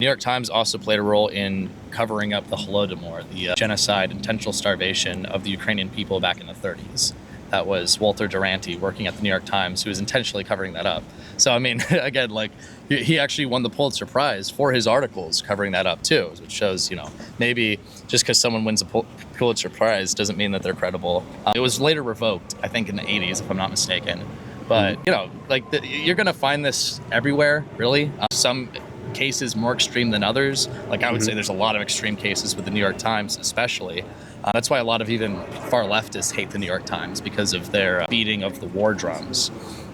New York Times also played a role in covering up the Holodomor, the genocide, intentional starvation of the Ukrainian people back in the 30s. That was Walter Duranty working at the New York Times who was intentionally covering that up. So, I mean, again, like he actually won the Pulitzer Prize for his articles covering that up too, which shows, maybe just because someone wins a Pulitzer Prize doesn't mean that they're credible. It was later revoked, I think in the 80s, if I'm not mistaken. But, you're going to find this everywhere, really. Some cases more extreme than others. Like I would say there's a lot of extreme cases with the New York Times, especially. That's why a lot of even far leftists hate the New York Times because of their beating of the war drums.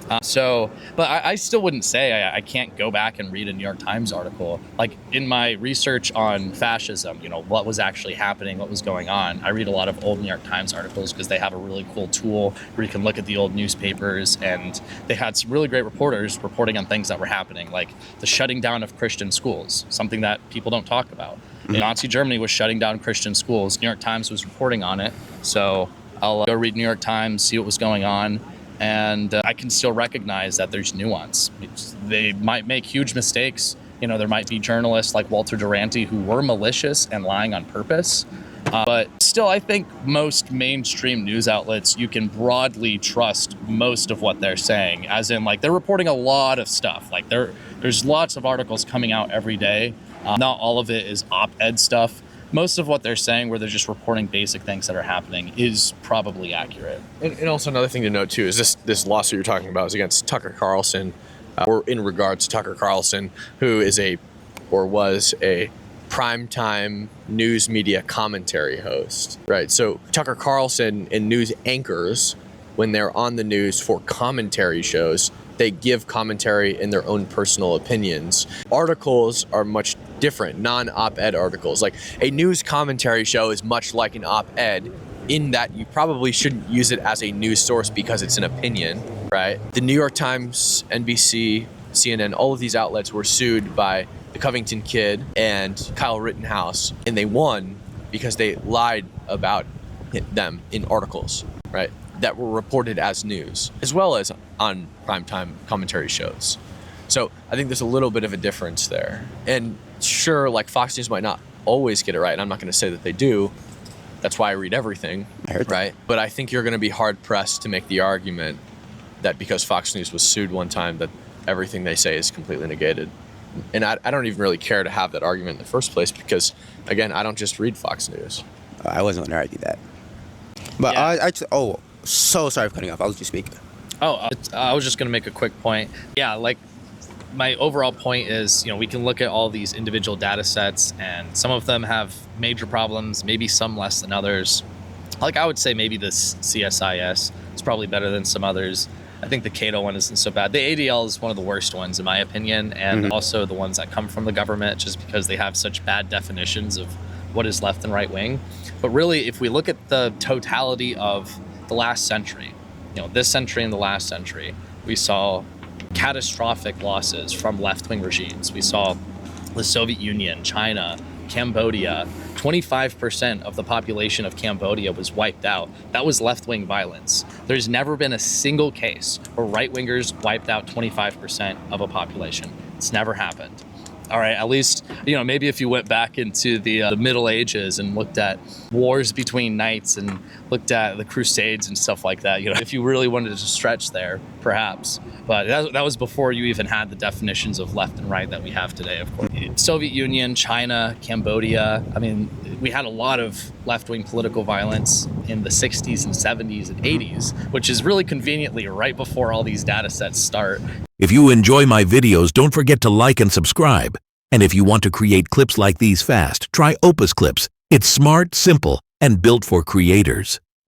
But I still wouldn't say I can't go back and read a New York Times article. Like in my research on fascism, what was actually happening, what was going on. I read a lot of old New York Times articles because they have a really cool tool where you can look at the old newspapers, and they had some really great reporters reporting on things that were happening, like the shutting down of Christian schools, something that people don't talk about. Nazi Germany was shutting down Christian schools. New York Times was reporting on it. So I'll go read New York Times, see what was going on. And I can still recognize that there's nuance. They might make huge mistakes. There might be journalists like Walter Duranty who were malicious and lying on purpose. But still, I think most mainstream news outlets, you can broadly trust most of what they're saying, as in they're reporting a lot of stuff. There's lots of articles coming out every day. Not all of it is op-ed stuff. Most of what they're saying, where they're just reporting basic things that are happening, is probably accurate. And also another thing to note too is this lawsuit you're talking about is against Tucker Carlson, or in regards to Tucker Carlson, who is was a primetime news media commentary host, right? So Tucker Carlson and news anchors, when they're on the news for commentary shows, they give commentary in their own personal opinions. Articles are much different, non-op-ed articles. Like a news commentary show is much like an op-ed in that you probably shouldn't use it as a news source because it's an opinion, right? The New York Times, NBC, CNN, all of these outlets were sued by the Covington Kid and Kyle Rittenhouse, and they won because they lied about them in articles, right, that were reported as news, as well as on primetime commentary shows. So I think there's a little bit of a difference there. And sure, Fox News might not always get it right, and I'm not going to say that they do. That's why I read everything, right? But I think you're going to be hard-pressed to make the argument that because Fox News was sued one time, that everything they say is completely negated. And I don't even really care to have that argument in the first place because, again, I don't just read Fox News. I wasn't going to argue that. But yeah. So sorry for cutting off. I'll let you speak. I was just going to make a quick point. Yeah, my overall point is, we can look at all these individual data sets, and some of them have major problems, maybe some less than others. I would say maybe the CSIS is probably better than some others. I think the Cato one isn't so bad. The ADL is one of the worst ones, in my opinion, and also the ones that come from the government, just because they have such bad definitions of what is left and right wing. But really, if we look at the totality of the last century, this century and the last century, we saw catastrophic losses from left-wing regimes. We saw the Soviet Union, China, Cambodia. 25% of the population of Cambodia was wiped out. That was left-wing violence. There's never been a single case where right-wingers wiped out 25% of a population. It's never happened. All right, at least, maybe if you went back into the Middle Ages and looked at wars between knights and looked at the Crusades and stuff like that, if you really wanted to stretch there, perhaps. But that was before you even had the definitions of left and right that we have today, of course. Soviet Union, China, Cambodia, we had a lot of left-wing political violence in the 60s and 70s and 80s, which is really conveniently right before all these data sets start. If you enjoy my videos, don't forget to like and subscribe. And if you want to create clips like these fast, try Opus Clips. It's smart, simple, and built for creators.